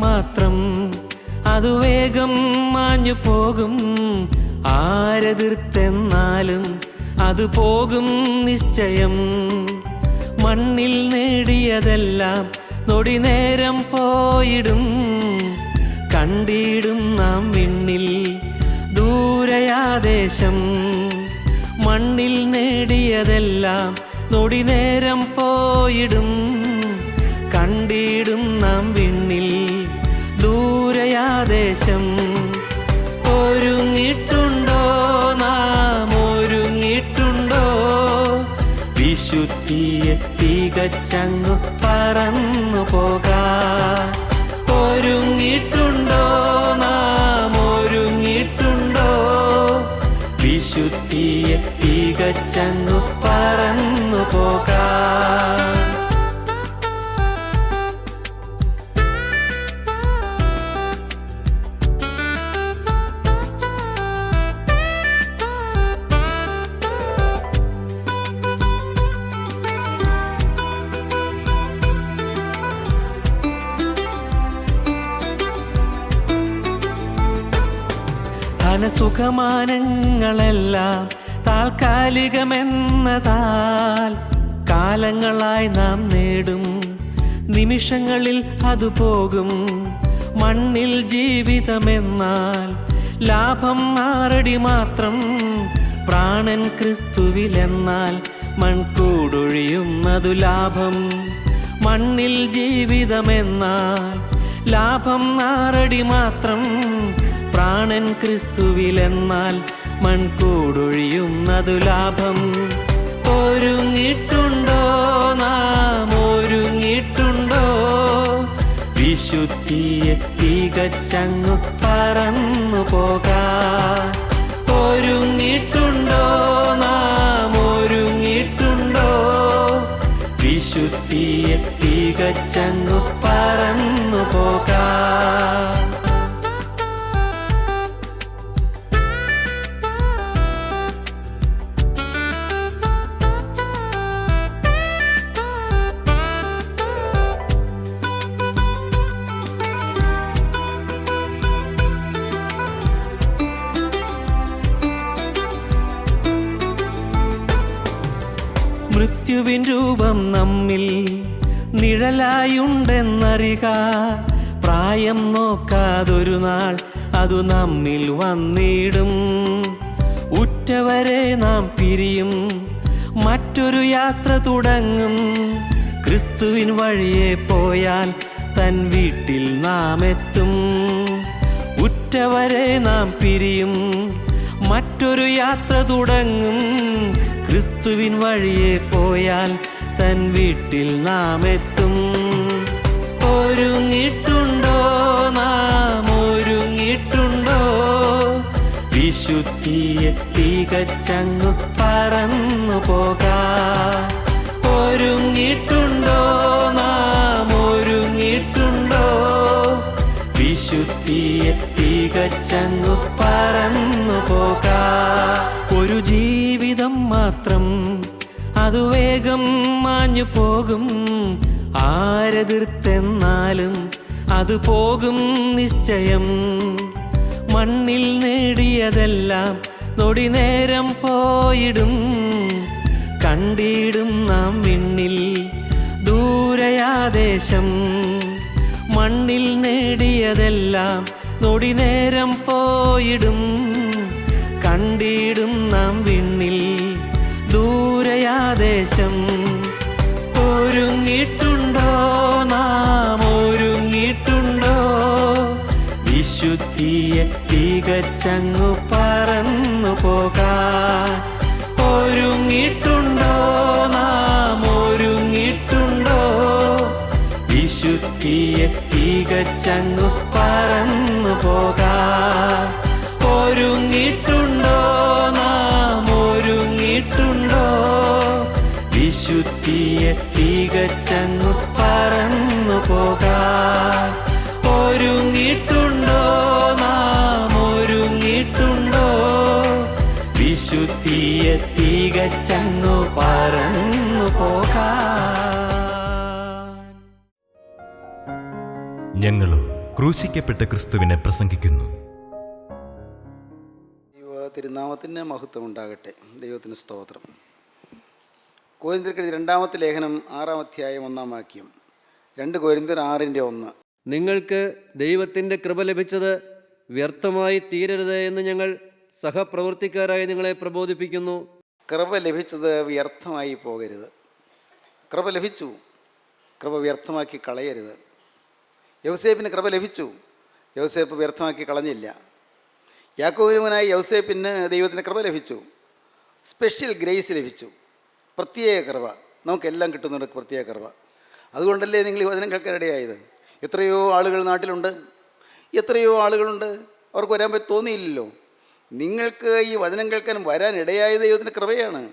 മാത്രം, അതു വേഗം മാഞ്ഞു പോകും. ആരെതിർത്തെന്നാലും അത് പോകും നിശ്ചയം. മണ്ണിൽ നേടിയതെല്ലാം നൊടി നേരം പോയിടും. കണ്ടിടും നാം വിണ്ണിൽ ദൂരയാദേശം. മണ്ണിൽ നേടിയതെല്ലാം നൊടി നേരം പോയിടും. കണ്ടിടും നാം വിണ്ണിൽ ദൂരയാദേശം. ഒരുങ്ങിട്ടുണ്ടോ നാം, ഒരുങ്ങിട്ടുണ്ടോ? വിശുദ്ധിയെ തികച്ചങ്ങു പറന്നു പോകാൻ. ഒരുങ്ങിട്ടുണ്ടോ നാം, ഒരുങ്ങിട്ടുണ്ടോ? വിശുദ്ധിയെ തികച്ചങ്ങു പറന്നു പോകാൻ. ധനസുഖമാനങ്ങളെല്ലാം താൽക്കാലികമെന്നതാൽ കാലങ്ങളായി നാം നേടും. നിമിഷങ്ങളിൽ അത് പോകും. മണ്ണിൽ ജീവിതമെന്നാൽ ലാഭം 6 അടി മാത്രം. പ്രാണൻ ക്രിസ്തുവിലെന്നാൽ മൺകൂടൊഴിയുന്നതു ലാഭം. മണ്ണിൽ ജീവിതമെന്നാൽ ലാഭം 6 അടി മാത്രം. പ്രാണൻ ക്രിസ്തുവിലെന്നാൽ മൺകൂടൊഴിയുന്നതു ലാഭം. ഒരുങ്ങിട്ടുണ്ടോ നാം, ഒരുങ്ങിട്ടുണ്ടോ? വിശുദ്ധിയെ തികച്ചങ്ങു പറന്നു പോകാൻ. ഒരുങ്ങിട്ടുണ്ടോ നാം, ഒരുങ്ങിട്ടുണ്ടോ? വിശുദ്ധിയെ തികച്ചങ്ങു പറന്നു പോകാൻ. മൃത്യുവിൻ രൂപം നമ്മിൽ നിഴലായുണ്ടെന്നറിക. പ്രായം നോക്കാതൊരു നാൾ അതു നമ്മിൽ വന്നിടും. ഉറ്റവരെ നാം പിരിയും, മറ്റൊരു യാത്ര തുടങ്ങും. ക്രിസ്തുവിൻ വഴിയെ പോയാൽ തൻ വീട്ടിൽ നാം എത്തും. ഉറ്റവരെ നാം പിരിയും, മറ്റൊരു യാത്ര തുടങ്ങും. ക്രിസ്തുവിൻ വഴിയെ പോയാൽ തൻ വീട്ടിൽ നാം എത്തും. ഒരുങ്ങിട്ടുണ്ടോ നാം, ഒരുങ്ങിട്ടുണ്ടോ? വിശുദ്ധിയെ തികച്ചങ്ങു പറന്നു പോകാൻ. ഒരുങ്ങിട്ടുണ്ടോ നാം, ഒരുങ്ങിട്ടുണ്ടോ? വിശുദ്ധിയെ തികച്ചങ്ങു പറന്നു പോകാൻ. ഒരു ജീവിതം മാത്രം, അതു വേഗം മാഞ്ഞു പോകും. ആരെതിർത്തെന്നാലും അത് പോകും നിശ്ചയം. മണ്ണിൽ നേടിയതെല്ലാം നൊടി നേരം പോയിടും. കണ്ടിടും നാം വിണ്ണിൽ ദൂരയാദേശം. മണ്ണിൽ നേടിയതെല്ലാം നൊടി നേരം പോയിടും. കണ്ടിടും നാം വിണ്ണിൽ ദൂരയാദേശം. ഒരുങ്ങിട്ടുണ്ടോ നാം, ഒരുങ്ങിട്ടുണ്ടോ? വിശുദ്ധിയെ തികച്ചങ്ങു പറന്നു പോകാൻ. ഒരുങ്ങിട്ടുണ്ടോ നാം, ഒരുങ്ങിട്ടുണ്ടോ? വിശുദ്ധിയെ തികച്ചങ്ങു പറന്നു പോകാൻ. ഒരുങ്ങിട്ടുണ്ടോ നാം, ഒരുങ്ങിട്ടുണ്ടോ? വിശുദ്ധിയെ തികച്ചങ്ങു പറന്നു പോകാൻ. ഒരുങ്ങിട്ടുണ്ടോ നാം, ഒരുങ്ങിട്ടുണ്ടോ? വിശുദ്ധിയെ തികച്ചങ്ങു പറന്നു പോകാൻ. ഞങ്ങളും ക്രൂശിക്കപ്പെട്ട ക്രിസ്തുവിനെ പ്രസംഗിക്കുന്നു. തിരുനാമത്തിന് മഹത്വം ഉണ്ടാകട്ടെ. ദൈവത്തിന് സ്തോത്രം. കൊരിന്ത്യർക്കെഴുതിയ 2-ാമത്തെ ലേഖനം 6-ാം അധ്യായം 1-ാം വാക്യം. 2 കൊരിന്ത്യർ 6:1. നിങ്ങൾക്ക് ദൈവത്തിൻ്റെ കൃപ ലഭിച്ചത് വ്യർത്ഥമായി തീരരുത് എന്ന് ഞങ്ങൾ സഹപ്രവൃത്തിക്കാരായി നിങ്ങളെ പ്രബോധിപ്പിക്കുന്നു. കൃപ ലഭിച്ചത് വ്യർത്ഥമായി പോകരുത്. കൃപ ലഭിച്ചു, കൃപ വ്യർത്ഥമാക്കി കളയരുത്. യൗസേപ്പിന് കൃപ ലഭിച്ചു, യൗസേപ്പ് വ്യർത്ഥമാക്കി കളഞ്ഞില്ല. യാക്കോബിനുമനായി യൗസേപ്പിന് ദൈവത്തിന് കൃപ ലഭിച്ചു, സ്പെഷ്യൽ ഗ്രേസ് ലഭിച്ചു, പ്രത്യേക കൃപ. നമുക്കെല്ലാം കിട്ടുന്നുണ്ട് പ്രത്യേക കൃപ. അതുകൊണ്ടല്ലേ നിങ്ങൾ ഈ വചനം കേൾക്കാനിടയായത്. എത്രയോ ആളുകൾ നാട്ടിലുണ്ട്, എത്രയോ ആളുകളുണ്ട്, അവർക്ക് വരാൻ തോന്നിയില്ലല്ലോ. നിങ്ങൾക്ക് ഈ വചനം കേൾക്കാൻ വരാനിടയായ ദൈവത്തിൻ്റെ കൃപയാണ്.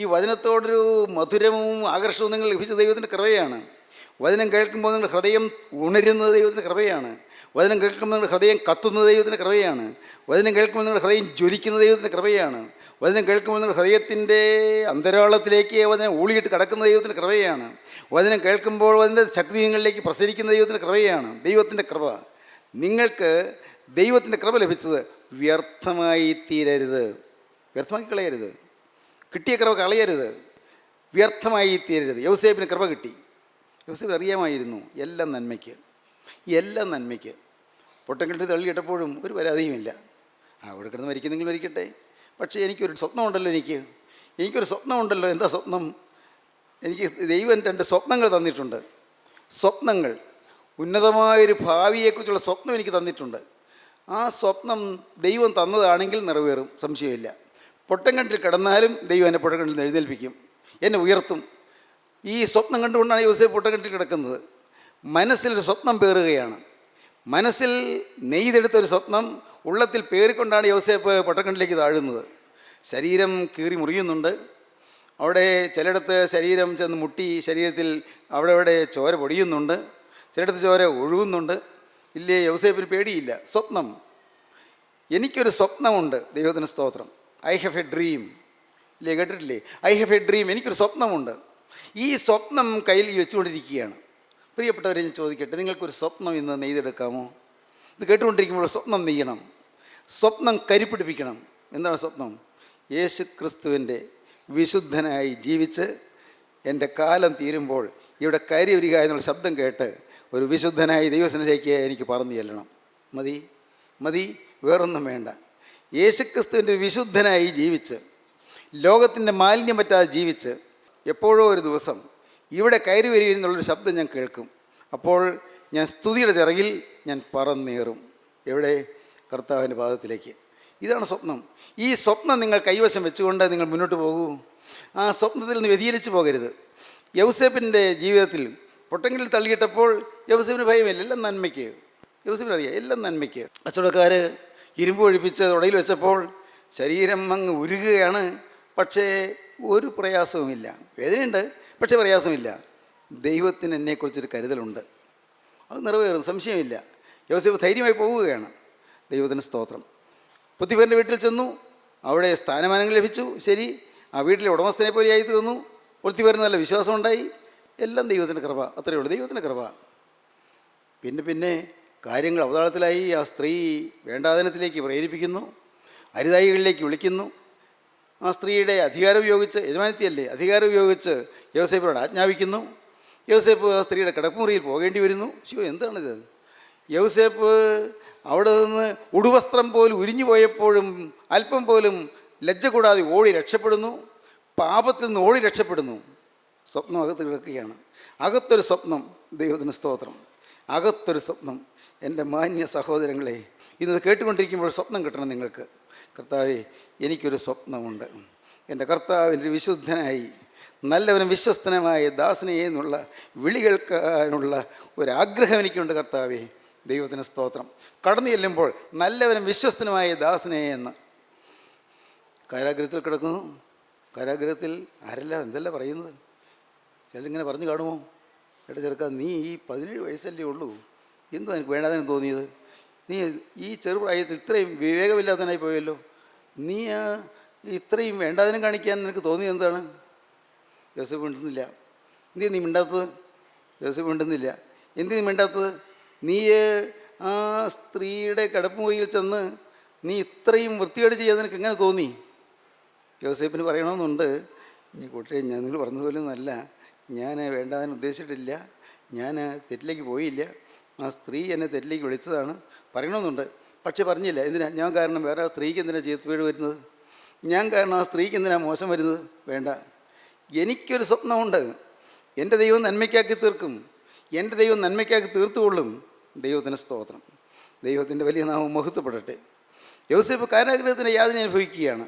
ഈ വചനത്തോടൊരു മധുരവും ആകർഷവും നിങ്ങൾ ലഭിച്ച ദൈവത്തിൻ്റെ കൃപയാണ്. വചനം കേൾക്കുമ്പോൾ നിങ്ങളുടെ ഹൃദയം ഉണരുന്നത് ദൈവത്തിൻ്റെ കൃപയാണ്. വചനം കേൾക്കുമ്പോൾ നിങ്ങളുടെ ഹൃദയം കത്തുന്നത് ദൈവത്തിൻ്റെ കൃപയാണ്. വചനം കേൾക്കുമ്പോൾ നിങ്ങളുടെ ഹൃദയം ജ്വലിക്കുന്ന ദൈവത്തിൻ്റെ കൃപയാണ്. വചനം കേൾക്കുമ്പോൾ നിങ്ങളുടെ ഹൃദയത്തിൻ്റെ അന്തരാളത്തിലേക്ക് വചനം ഊളിയിട്ട് കിടക്കുന്ന ദൈവത്തിൻ്റെ കൃപയാണ്. വചനം കേൾക്കുമ്പോൾ അതിൻ്റെ ശക്തി നിങ്ങളിലേക്ക് പ്രസരിക്കുന്ന ദൈവത്തിൻ്റെ കൃപയാണ്. ദൈവത്തിൻ്റെ കൃപ. നിങ്ങൾക്ക് ദൈവത്തിൻ്റെ കൃപ ലഭിച്ചത് വ്യർത്ഥമായി തീരരുത്, വ്യർത്ഥമാക്കി കളയരുത്. കിട്ടിയ കൃപ കളയരുത്, വ്യർത്ഥമായി തീരരുത്. യൗസേപ്പിന് കൃപ കിട്ടി. യൗസേപ്പ് അറിയാമായിരുന്നു എല്ലാം നന്മയ്ക്ക്, എല്ലാം നന്മയ്ക്ക്. പൊട്ടൻകിട്ടി തള്ളിയിട്ടപ്പോഴും ഒരു പരാതിയുമില്ല. അവിടെ കിടന്ന് മരിക്കുന്നെങ്കിൽ മരിക്കട്ടെ, പക്ഷേ എനിക്കൊരു സ്വപ്നമുണ്ടല്ലോ, എനിക്കൊരു സ്വപ്നമുണ്ടല്ലോ. എന്താ സ്വപ്നം? എനിക്ക് ദൈവം 2 സ്വപ്നങ്ങൾ തന്നിട്ടുണ്ട്. സ്വപ്നങ്ങൾ, ഉന്നതമായൊരു ഭാവിയെക്കുറിച്ചുള്ള സ്വപ്നം എനിക്ക് തന്നിട്ടുണ്ട്. ആ സ്വപ്നം ദൈവം തന്നതാണെങ്കിൽ നിറവേറും, സംശയമില്ല. പൊട്ടൻകിണറ്റിൽ കിടന്നാലും ദൈവം എന്നെ പൊട്ടൻകിണറ്റിൽ എഴുന്നേൽപ്പിക്കും, എന്നെ ഉയർത്തും. ഈ സ്വപ്നം കണ്ടുകൊണ്ടാണ് യോസേഫ് പൊട്ടൻകിണറ്റിൽ കിടക്കുന്നത്. മനസ്സിലൊരു സ്വപ്നം പേറുകയാണ്. മനസ്സിൽ നെയ്തെടുത്തൊരു സ്വപ്നം ഉള്ളത്തിൽ പേറിക്കൊണ്ടാണ് യോസേഫ് പൊട്ടൻകിണറ്റിലേക്ക് താഴുന്നത്. ശരീരം കീറി മുറിയുന്നുണ്ട്. അവിടെ ചിലയിടത്ത് ശരീരം ചെന്ന് മുട്ടി, ശരീരത്തിൽ അവിടെ ചോര പൊടിയുന്നുണ്ട്, ചിലയിടത്ത് ചോര ഒഴുകുന്നുണ്ട്. ഇല്ലേ, യോസേഫിന് പേടിയില്ല. സ്വപ്നം, എനിക്കൊരു സ്വപ്നമുണ്ട്. ദൈവത്തിന് സ്തോത്രം. I have A dream. ഇല്ലേ, കേട്ടിട്ടില്ലേ? I have A dream. എനിക്കൊരു സ്വപ്നമുണ്ട്. ഈ സ്വപ്നം കയ്യിൽ വെച്ചുകൊണ്ടിരിക്കുകയാണ്. പ്രിയപ്പെട്ടവരെ, ഞാൻ ചോദിക്കട്ടെ, നിങ്ങൾക്കൊരു സ്വപ്നം ഇന്ന് നെയ്തെടുക്കാമോ? ഇത് കേട്ടുകൊണ്ടിരിക്കുമ്പോൾ സ്വപ്നം നെയ്യണം, സ്വപ്നം കരിപ്പിടിപ്പിക്കണം. എന്താണ് സ്വപ്നം? യേശു ക്രിസ്തുവിൻ്റെ വിശുദ്ധനായി ജീവിച്ച് എൻ്റെ കാലം തീരുമ്പോൾ ഇവിടെ കരി വരിക എന്നുള്ള ശബ്ദം കേട്ട് ഒരു വിശുദ്ധനായി ദൈവസന്നിധിയിലേക്ക് എനിക്ക് പറന്നു ചെല്ലണം. മതി, മതി, വേറൊന്നും വേണ്ട. യേശുക്രിസ്തുവിൻ്റെ വിശുദ്ധനായി ജീവിച്ച്, ലോകത്തിൻ്റെ മാലിന്യം പറ്റാതെ ജീവിച്ച്, എപ്പോഴോ ഒരു ദിവസം ഇവിടെ കയറി വരിക എന്നുള്ളൊരു ശബ്ദം ഞാൻ കേൾക്കും. അപ്പോൾ ഞാൻ സ്തുതിയുടെ ചിറകിൽ ഞാൻ പറന്നേറും. എവിടെ? കർത്താവിൻ്റെ പാദത്തിലേക്ക്. ഇതാണ് സ്വപ്നം. ഈ സ്വപ്നം നിങ്ങൾ കൈവശം വെച്ചുകൊണ്ട് നിങ്ങൾ മുന്നോട്ട് പോകൂ. ആ സ്വപ്നത്തിൽ നിന്ന് വ്യതിചലിച്ച് പോകരുത്. യൗസേപ്പിൻ്റെ ജീവിതത്തിൽ പൊട്ടങ്കിൽ തള്ളിയിട്ടപ്പോൾ യൗസേപ്പിന് ഭയമില്ല, എല്ലാം നന്മയ്ക്ക്. യൗസേപ്പിന് അറിയാം എല്ലാം നന്മയ്ക്ക്. കച്ചവടക്കാർ ഇരുമ്പ് ഒഴിപ്പിച്ച് തുടയിൽ വെച്ചപ്പോൾ ശരീരം അങ്ങ് ഉരുകുകയാണ്. പക്ഷേ ഒരു പ്രയാസവുമില്ല. വേദനയുണ്ട്, പക്ഷേ പ്രയാസമില്ല. ദൈവത്തിന് എന്നെക്കുറിച്ചൊരു കരുതലുണ്ട്, അത് നിറവേറും, സംശയമില്ല. യോസേഫ് ധൈര്യമായി പോവുകയാണ്. ദൈവത്തിന് സ്തോത്രം. പുത്തിഫറിൻ്റെ വീട്ടിൽ ചെന്നു, അവിടെ സ്ഥാനമാനങ്ങൾ ലഭിച്ചു. ശരി, ആ വീട്ടിലെ ഉടമസ്ഥനെ പോലെയായി തീർന്നു. പുത്തിഫറിന് നല്ല വിശ്വാസമുണ്ടായി. എല്ലാം ദൈവത്തിൻ്റെ കൃപ, അത്രയേ ഉള്ളൂ, ദൈവത്തിൻ്റെ കൃപ. പിന്നെ കാര്യങ്ങൾ അവതാളത്തിലായി. ആ സ്ത്രീ വേണ്ടാതനത്തിലേക്ക് പ്രേരിപ്പിക്കുന്നു, അരുതായികളിലേക്ക് വിളിക്കുന്നു. ആ സ്ത്രീയുടെ അധികാരം ഉപയോഗിച്ച്, യജമാനത്തിയല്ലേ, അധികാരം ഉപയോഗിച്ച് യോസേപ്പിനോട് ആജ്ഞാപിക്കുന്നു. യോസേപ്പ് ആ സ്ത്രീയുടെ കിടപ്പുമുറിയിൽ പോകേണ്ടി വരുന്നു. എന്താണിത്? യോസേപ്പ് അവിടെ നിന്ന് ഉടുവസ്ത്രം പോലും ഉരിഞ്ഞു പോയപ്പോഴും അല്പം പോലും ലജ്ജ കൂടാതെ ഓടി രക്ഷപ്പെടുന്നു. പാപത്തിൽ നിന്ന് ഓടി രക്ഷപ്പെടുന്നു. സ്വപ്നം അകത്ത് കിടക്കുകയാണ്. അകത്തൊരു സ്വപ്നം. ദൈവത്തിന് സ്തോത്രം. അകത്തൊരു സ്വപ്നം. എൻ്റെ മാന്യ സഹോദരങ്ങളെ, ഇന്ന് കേട്ടുകൊണ്ടിരിക്കുമ്പോൾ സ്വപ്നം കിട്ടണം നിങ്ങൾക്ക്. കർത്താവേ, എനിക്കൊരു സ്വപ്നമുണ്ട്. എൻ്റെ കർത്താവിൻ്റെ വിശുദ്ധനായി നല്ലവനും വിശ്വസ്തനുമായ ദാസനെ എന്നുള്ള വിളി കേൾക്കാനുള്ള ഒരാഗ്രഹം എനിക്കുണ്ട്. കർത്താവേ, ദൈവത്തിന് സ്തോത്രം. കടന്നു ചെല്ലുമ്പോൾ നല്ലവനും വിശ്വസ്തനുമായ ദാസനെ എന്ന്. കാരാഗ്രഹത്തിൽ കിടക്കുന്നു. കാരാഗ്രഹത്തിൽ എന്തെല്ലാം പറയുന്നത്? ചിലരിങ്ങനെ പറഞ്ഞു കാണുമോ? ഏട്ടാ ചെറുക്ക, നീ ഈ 17 വയസ്സല്ലേ ഉള്ളൂ, എന്താ എനിക്ക് വേണ്ടാതെന്ന് തോന്നിയത്? നീ ഈ ചെറുപ്രായത്തിൽ ഇത്രയും വിവേകമില്ലാത്തവനായി പോയല്ലോ. നീ ഇത്രയും വേണ്ടാതിനും കാണിക്കാൻ നിനക്ക് തോന്നിയത് എന്താണ്? യോസേഫ് മിണ്ടുന്നില്ല. നീ മിണ്ടാത്തത്? യോസേഫ് മിണ്ടുന്നില്ല. എന്തിനു മിണ്ടാത്തത്? നീ ആ സ്ത്രീയുടെ കിടപ്പുമുറിയിൽ ചെന്ന് നീ ഇത്രയും വൃത്തികേട് ചെയ്യാൻ നിനക്ക് എങ്ങനെ തോന്നി? യോസേപ്പിന് പറയണമെന്നുണ്ട്, നീ കൂട്ടരെ ഞാൻ നിങ്ങൾ പറഞ്ഞതുപോലെയൊന്നുമല്ല, ഞാൻ വേണ്ടാതിന് ഉദ്ദേശിച്ചിട്ടില്ല, ഞാൻ തെറ്റിലേക്ക് പോയില്ല, ആ സ്ത്രീ എന്നെ തെറ്റിലേക്ക് വിളിച്ചതാണ് പറയണമെന്നുണ്ട്. പക്ഷെ പറഞ്ഞില്ല. എന്തിനാ? ഞാൻ കാരണം വേറെ ആ സ്ത്രീക്ക് എന്തിനാ ജീവിതപ്പേട് വരുന്നത്? ഞാൻ കാരണം ആ സ്ത്രീക്ക് എന്തിനാ മോശം വരുന്നത്? വേണ്ട. എനിക്കൊരു സ്വപ്നമുണ്ട്. എൻ്റെ ദൈവം നന്മയ്ക്കാക്കി തീർക്കും. എൻ്റെ ദൈവം നന്മയ്ക്കാക്കി തീർത്തുകൊള്ളും. ദൈവത്തിന് സ്തോത്രം. ദൈവത്തിൻ്റെ വലിയ നാമം മഹത്വപ്പെടട്ടെ. യോസേപ്പ് കാരാഗ്രഹത്തിൻ്റെ യാതന അനുഭവിക്കുകയാണ്.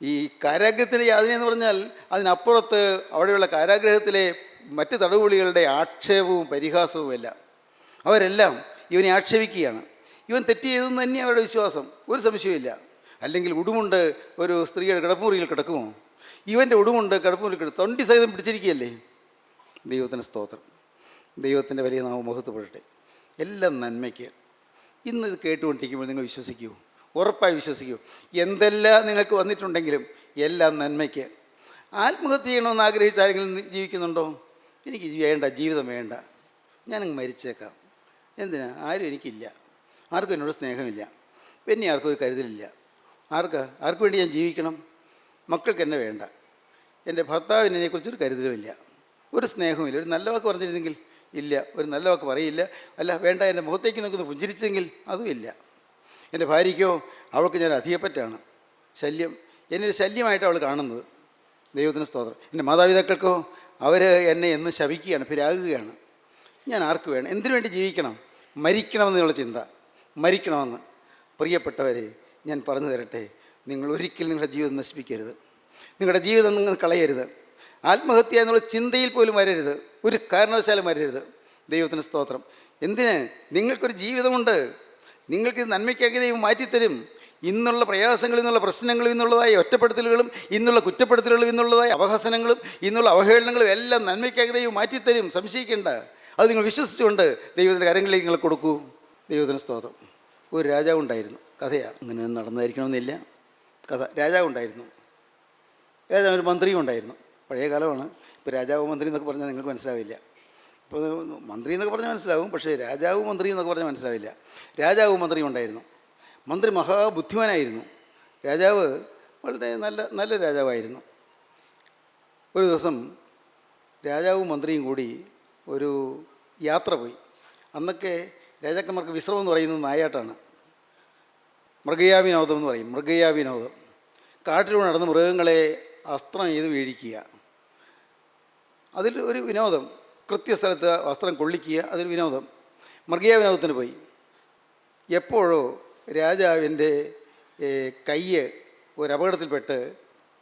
ഈ കാരാഗ്രഹത്തിൻ്റെ യാതന എന്ന് പറഞ്ഞാൽ അതിനപ്പുറത്ത് അവിടെയുള്ള കാരാഗ്രഹത്തിലെ മറ്റ് തടവുകളികളുടെ ആക്ഷേപവും പരിഹാസവുമല്ല. അവരെല്ലാം ഇവനെ ആക്ഷേപിക്കുകയാണ്. ഇവൻ തെറ്റ് ചെയ്തെന്ന് തന്നെയാണ് അവരുടെ വിശ്വാസം, ഒരു സംശയമില്ല. അല്ലെങ്കിൽ ഉടുമുണ്ട് ഒരു സ്ത്രീയുടെ കിടപ്പുമുറിയിൽ കിടക്കുമോ? ഇവൻ്റെ ഉടുമുണ്ട് കിടപ്പുമുറിയിൽ കിടക്കും, തൊണ്ടി സഹിതം പിടിച്ചിരിക്കുകയല്ലേ. ദൈവത്തിന് സ്തോത്രം. ദൈവത്തിൻ്റെ വലിയ നാമം മഹത്വപ്പെടട്ടെ. എല്ലാം നന്മയ്ക്ക്. ഇന്ന് ഇത് കേട്ടുകൊണ്ടിരിക്കുമ്പോൾ നിങ്ങൾ വിശ്വസിക്കൂ, ഉറപ്പായി വിശ്വസിക്കൂ. എന്തെല്ലാം നിങ്ങൾക്ക് വന്നിട്ടുണ്ടെങ്കിലും എല്ലാം നന്മയ്ക്ക്. ആത്മഹത്യ ചെയ്യണമെന്ന് ആഗ്രഹിച്ച് ആരെങ്കിലും ജീവിക്കുന്നുണ്ടോ? എനിക്ക് വേണ്ട, ജീവിതം വേണ്ട, ഞാനങ്ങ് മരിച്ചേക്കാം. എന്തിനാ? ആരും എനിക്കില്ല, ആർക്കും എന്നോട് സ്നേഹമില്ല, പിന്നെ ആർക്കും ഒരു കരുതലില്ല. ആർക്ക് വേണ്ടി ഞാൻ ജീവിക്കണം? മക്കൾക്ക് എന്നെ വേണ്ട, എൻ്റെ ഭർത്താവിന് എന്നെക്കുറിച്ചൊരു കരുതലുമില്ല, ഒരു സ്നേഹവുമില്ല. ഒരു നല്ല വാക്ക് പറഞ്ഞിരുന്നെങ്കിൽ ഇല്ല, ഒരു നല്ല വാക്ക് പറയില്ല. അല്ല വേണ്ട, എൻ്റെ മുഖത്തേക്ക് നോക്കുന്ന പുഞ്ചിരിച്ചെങ്കിൽ അതും ഇല്ല. എൻ്റെ ഭാര്യയ്ക്കോ അവൾക്ക് ഞാൻ അധികപ്പറ്റാണ്, ശല്യം, എന്നൊരു ശല്യമായിട്ട് അവൾ കാണുന്നത്. ദൈവത്തിന് സ്തോത്രം. എൻ്റെ മാതാപിതാക്കൾക്കോ അവർ എന്നെ എന്ന് ശപിക്കുകയാണ്, പിരാകുകയാണ്. ഞാൻ ആർക്ക് വേണം? എന്തിനു വേണ്ടി ജീവിക്കണം? മരിക്കണമെന്നുള്ള ചിന്ത, മരിക്കണമെന്ന്. പ്രിയപ്പെട്ടവരെ, ഞാൻ പറഞ്ഞു തരട്ടെ, നിങ്ങൾ ഒരിക്കലും നിങ്ങളുടെ ജീവിതം നശിപ്പിക്കരുത്, നിങ്ങളുടെ ജീവിതം നിങ്ങൾ കളയരുത്. ആത്മഹത്യ എന്നുള്ള ചിന്തയിൽ പോലും വരരുത്, ഒരു കാരണവശാലും വരരുത്. ദൈവത്തിന് സ്തോത്രം. എന്തിന്? നിങ്ങൾക്കൊരു ജീവിതമുണ്ട്, നിങ്ങൾക്ക് നന്മയ്ക്കാക്കി ദൈവം മാറ്റിത്തരും. ഇന്നുള്ള പ്രയാസങ്ങളിൽ നിന്നുള്ള പ്രശ്നങ്ങളിൽ നിന്നുള്ളതായ ഒറ്റപ്പെടുത്തലുകളും ഇന്നുള്ള കുറ്റപ്പെടുത്തലുകളും ഇന്നുള്ളതായ അപഹസനങ്ങളും ഇന്നുള്ള അവഹേളനങ്ങളും എല്ലാം നന്മയ്ക്കാക്കി ദൈവം മാറ്റിത്തരും, സംശയിക്കേണ്ട. അത് നിങ്ങൾ വിശ്വസിച്ചുകൊണ്ട് ദൈവത്തിൻ്റെ കരങ്ങളിലേക്ക് നിങ്ങൾ കൊടുക്കൂ. ദൈവത്തിന് സ്തോത്രം. ഒരു രാജാവുണ്ടായിരുന്നു, കഥയാണ്, അങ്ങനെ നടന്നായിരിക്കണമെന്നില്ല കഥ. രാജാവുണ്ടായിരുന്നു, രാജാവ് ഒരു മന്ത്രിയും ഉണ്ടായിരുന്നു. പഴയ കാലമാണ്. ഇപ്പോൾ രാജാവ് മന്ത്രി എന്നൊക്കെ പറഞ്ഞാൽ നിങ്ങൾക്ക് മനസ്സിലാവില്ല. ഇപ്പോൾ മന്ത്രി എന്നൊക്കെ പറഞ്ഞാൽ മനസ്സിലാവും, പക്ഷേ രാജാവ് മന്ത്രി എന്നൊക്കെ പറഞ്ഞാൽ മനസ്സിലാവില്ല. രാജാവും മന്ത്രിയും ഉണ്ടായിരുന്നു. മന്ത്രി മഹാബുദ്ധിമാനായിരുന്നു. രാജാവ് വളരെ നല്ല രാജാവായിരുന്നു. ഒരു ദിവസം രാജാവും മന്ത്രിയും കൂടി ഒരു യാത്ര പോയി. അന്നൊക്കെ രാജാക്കന്മാർക്ക് വിശ്രമം എന്ന് പറയുന്നത് നായാട്ടാണ്. മൃഗയാവിനോദം എന്ന് പറയും. മൃഗയാവിനോദം, കാട്ടിലൂടെ നടന്ന് മൃഗങ്ങളെ അസ്ത്രം ചെയ്ത് വീഴിക്കുക, അതിൽ ഒരു വിനോദം. കൃത്യസ്ഥലത്ത് വസ്ത്രം കൊള്ളിക്കുക, അതൊരു വിനോദം. മൃഗയാവിനോദത്തിന് പോയി. എപ്പോഴോ രാജാവിൻ്റെ കൈ ഒരു അപകടത്തിൽപ്പെട്ട്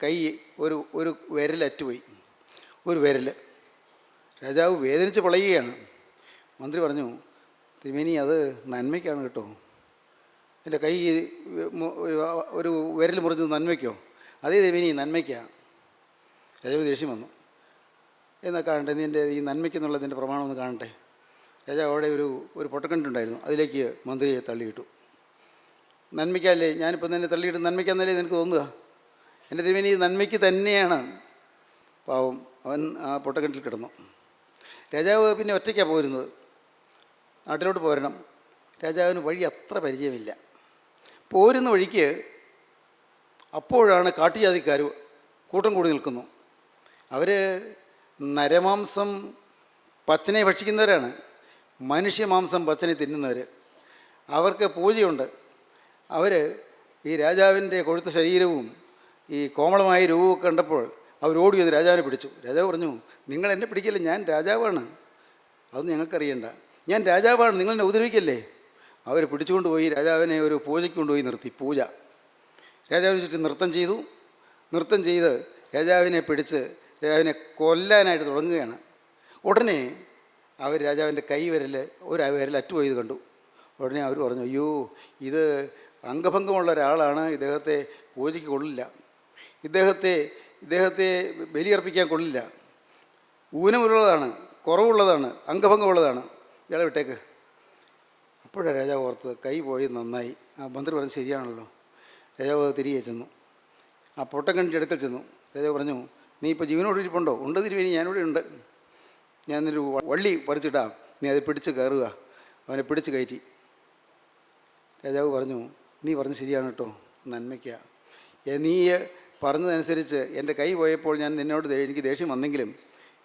കൈ ഒരു വിരലറ്റുപോയി, ഒരു വിരൽ. രാജാവ് വേദനിച്ച് പൊളയുകയാണ്. മന്ത്രി പറഞ്ഞു, തിരുമേനി അത് നന്മയ്ക്കാണ് കേട്ടോ, എൻ്റെ കൈ ഒരു വിരൽ മുറിഞ്ഞത് നന്മയ്ക്കോ? അതേ തിരുമേനി, നന്മയ്ക്കാണ്. രാജാവ് ദേഷ്യം വന്നു. എന്നാൽ കാണട്ടെ, നിൻ്റെ ഈ നന്മയ്ക്കെന്നുള്ളതിൻ്റെ പ്രമാണം ഒന്ന് കാണട്ടെ. രാജാവ് അവിടെ ഒരു പൊട്ടക്കണ്ടുണ്ടായിരുന്നു, അതിലേക്ക് മന്ത്രിയെ തള്ളിയിട്ടു. നന്മയ്ക്കല്ലേ? ഞാനിപ്പോൾ തന്നെ തള്ളിയിട്ട് നന്മയ്ക്കാന്നല്ലേ നിനക്ക് തോന്നുക? എൻ്റെ തിരുമേനി ഇത് നന്മയ്ക്ക് തന്നെയാണ്. പാവം, അവൻ ആ പൊട്ടക്കിണറ്റിൽ കിടന്നു. രാജാവ് പിന്നെ ഒറ്റയ്ക്കാണ് പോരുന്നത്, നാട്ടിലോട്ട് പോരണം. രാജാവിന് വഴി അത്ര പരിചയമില്ല. പോരുന്ന വഴിക്ക് അപ്പോഴാണ് കാട്ടുജാതിക്കാർ കൂട്ടം കൂടി നിൽക്കുന്നു. അവർ നരമാംസം പച്ചനെ ഭക്ഷിക്കുന്നവരാണ്, മനുഷ്യമാംസം പച്ചനെ തിന്നുന്നവർ. അവർക്ക് പൂജയുണ്ട്. അവർ ഈ രാജാവിൻ്റെ കൊഴുത്ത ശരീരവും ഈ കോമളമായ രൂപവും കണ്ടപ്പോൾ അവരോടി വന്ന് രാജാവിനെ പിടിച്ചു. രാജാവ് പറഞ്ഞു, നിങ്ങൾ എന്നെ പിടിക്കല്ലേ, ഞാൻ രാജാവാണ്, അതൊന്നും ഞങ്ങൾക്കറിയണ്ട, ഞാൻ രാജാവാണ്, നിങ്ങൾ എന്നെ ഉപദ്രവിക്കല്ലേ. അവർ പിടിച്ചുകൊണ്ട് പോയി രാജാവിനെ ഒരു പൂജയ്ക്ക് കൊണ്ടുപോയി നിർത്തി. പൂജ. രാജാവിനെ ചുറ്റും നൃത്തം ചെയ്ത് രാജാവിനെ പിടിച്ച് രാജാവിനെ കൊല്ലാനായിട്ട് തുടങ്ങുകയാണ്. ഉടനെ അവർ രാജാവിൻ്റെ കൈ ഒരു വിരൽ അറ്റുപോയത് കണ്ടു. ഉടനെ അവർ പറഞ്ഞു, അയ്യോ, ഇത് അംഗഭംഗമുള്ള ഒരാളാണ്, ഇദ്ദേഹത്തെ പൂജയ്ക്ക് കൊള്ളില്ല, ഇദ്ദേഹത്തെ ബലിയർപ്പിക്കാൻ കൊള്ളില്ല, ഊനമുള്ളതാണ്, കുറവുള്ളതാണ്, അംഗഭംഗമുള്ളതാണ്, ഇയാളെ വിട്ടേക്ക്. അപ്പോഴാണ് രാജാവ് ഓർത്ത്, കൈ പോയത് നന്നായി. ആ മന്ത്രി പറഞ്ഞ് ശരിയാണല്ലോ. രാജാവ് തിരികെ ചെന്നു, ആ പൊട്ടക്കണ്ണിൻ്റെ അടുക്കൽ ചെന്നു. രാജാവ് പറഞ്ഞു, നീ ഇപ്പോൾ ജീവനോട് ഇരിപ്പുണ്ടോ? ഉണ്ട് തിരുവേനി, ഞാനിവിടെ ഉണ്ട്, ഞാനൊരു വള്ളി പറിച്ചിട്ടാ, നീ അത് പിടിച്ച് കയറുക. അവനെ പിടിച്ച് കയറ്റി. രാജാവ് പറഞ്ഞു, നീ പറഞ്ഞത് ശരിയാണ് കേട്ടോ, നന്മയ്ക്കാണ്. നീ പറഞ്ഞതനുസരിച്ച് എൻ്റെ കൈ പോയപ്പോൾ ഞാൻ നിന്നോട് എനിക്ക് ദേഷ്യം വന്നെങ്കിലും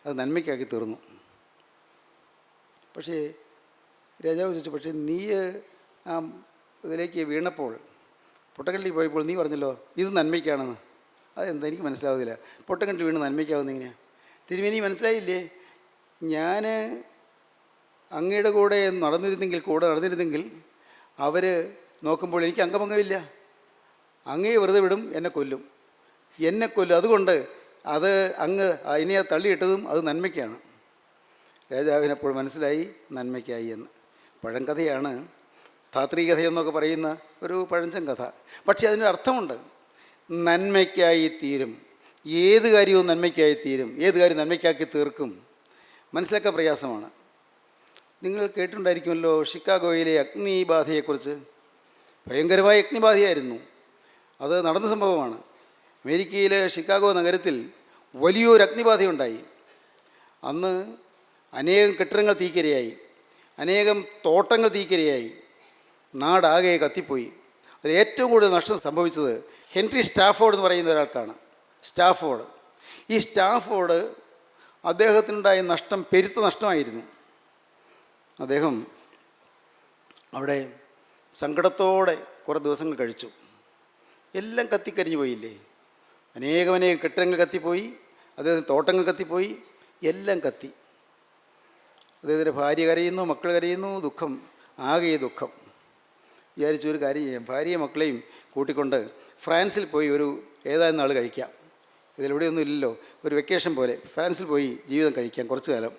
അത് നന്മയ്ക്കാക്കി തീർന്നു. പക്ഷേ രാജാവ് ചോദിച്ചു, പക്ഷേ നീ ആ ഇതിലേക്ക് വീണപ്പോൾ, പൊട്ടക്കല്ലിൽ പോയപ്പോൾ നീ പറഞ്ഞല്ലോ ഇത് നന്മയ്ക്കാണെന്ന്. അതെന്താ എനിക്ക് മനസ്സിലാവുന്നില്ല. പൊട്ടക്കല്ലിൽ വീണ് നന്മയ്ക്കാവുന്ന എങ്ങനെയാണ്? തിരുമേനി മനസ്സിലായില്ലേ? ഞാൻ അങ്ങയുടെ കൂടെ നടന്നിരുന്നെങ്കിൽ അവർ നോക്കുമ്പോൾ എനിക്ക് അംഗഭംഗമില്ല. അങ്ങയെ വെറുതെ വിടും, എന്നെ കൊല്ലും. അതുകൊണ്ട് അത് അങ്ങ് അതിനെ തള്ളിയിട്ടതും അത് നന്മയ്ക്കാണ്. രാജാവിനപ്പോൾ മനസ്സിലായി നന്മയ്ക്കായി എന്ന്. പഴങ്കഥയാണ്, ധാത്രീ കഥയെന്നൊക്കെ പറയുന്ന ഒരു പഴഞ്ചൻ കഥ. പക്ഷേ അതിനൊരു അർത്ഥമുണ്ട്. നന്മയ്ക്കായി തീരും. ഏത് കാര്യവും നന്മയ്ക്കായി തീരും. ഏത് കാര്യം നന്മയ്ക്കാക്കി തീർക്കും. മനസ്സിലാക്കാൻ പ്രയാസമാണ്. നിങ്ങൾ കേട്ടിട്ടുണ്ടായിരിക്കുമല്ലോ ഷിക്കാഗോയിലെ അഗ്നിബാധയെക്കുറിച്ച്. ഭയങ്കരമായ അഗ്നിബാധയായിരുന്നു. അത് നടന്ന സംഭവമാണ്. അമേരിക്കയിലെ ഷിക്കാഗോ നഗരത്തിൽ വലിയൊരു അഗ്നിബാധയുണ്ടായി. അന്ന് അനേകം കെട്ടിടങ്ങൾ തീക്കിരയായി, അനേകം തോട്ടങ്ങൾ തീക്കിരയായി, നാടാകെ കത്തിപ്പോയി. അതിൽ ഏറ്റവും കൂടുതൽ നഷ്ടം സംഭവിച്ചത് ഹെൻറി സ്റ്റാഫോർഡ് എന്ന് പറയുന്ന ഒരാൾക്കാണ്. ഈ സ്റ്റാഫോർഡ് അദ്ദേഹത്തിനുണ്ടായ നഷ്ടം പെരുത്ത നഷ്ടമായിരുന്നു. അദ്ദേഹം അവിടെ സങ്കടത്തോടെ കുറേ ദിവസങ്ങൾ കഴിച്ചു. എല്ലാം കത്തിക്കരിഞ്ഞു പോയില്ലേ. അനേകം കെട്ടിടങ്ങൾ കത്തിപ്പോയി, അദ്ദേഹത്തിൻ്റെ തോട്ടങ്ങൾ കത്തിപ്പോയി, എല്ലാം കത്തി. അദ്ദേഹത്തിൻ്റെ ഭാര്യ കരയുന്നു, മക്കൾ കരയുന്നു, ദുഃഖം, ആകെ ദുഃഖം. വിചാരിച്ചു ഒരു കാര്യം ചെയ്യാം, ഭാര്യയും മക്കളെയും കൂട്ടിക്കൊണ്ട് ഫ്രാൻസിൽ പോയി ഏതാനും നാൾ കഴിക്കാം. ഇതിലൂടെയൊന്നും ഇല്ലല്ലോ, ഒരു വെക്കേഷൻ പോലെ ഫ്രാൻസിൽ പോയി ജീവിതം കഴിക്കാം കുറച്ചു കാലം,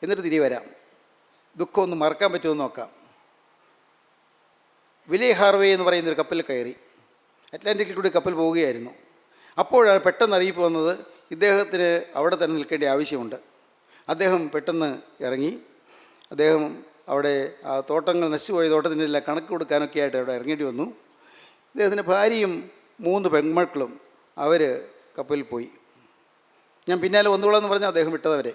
എന്നിട്ട് തിരികെ വരാം. ദുഃഖം ഒന്ന് മറക്കാൻ പറ്റുമെന്ന് നോക്കാം. വിലെ ഹാർവേ എന്ന് പറയുന്നൊരു കപ്പലിൽ കയറി. അറ്റ്ലാന്റിക്കിൽ കൂടി കപ്പൽ പോവുകയായിരുന്നു. അപ്പോഴാണ് പെട്ടെന്ന് അറിയിപ്പ് വന്നത്, ഇദ്ദേഹത്തിന് അവിടെ തന്നെ നിൽക്കേണ്ട ആവശ്യമുണ്ട്. അദ്ദേഹം പെട്ടെന്ന് ഇറങ്ങി. അദ്ദേഹം അവിടെ ആ തോട്ടങ്ങൾ നശിച്ചുപോയ തോട്ടത്തിൻ്റെ എല്ലാം കണക്ക് കൊടുക്കാനൊക്കെ ആയിട്ട് അവിടെ ഇറങ്ങേണ്ടി വന്നു. ഇദ്ദേഹത്തിൻ്റെ ഭാര്യയും 3 പെൺമക്കളും അവർ കപ്പലിൽ പോയി. ഞാൻ പിന്നാലെ വന്നോളാമെന്ന് പറഞ്ഞാൽ അദ്ദേഹം വിട്ടതവരെ.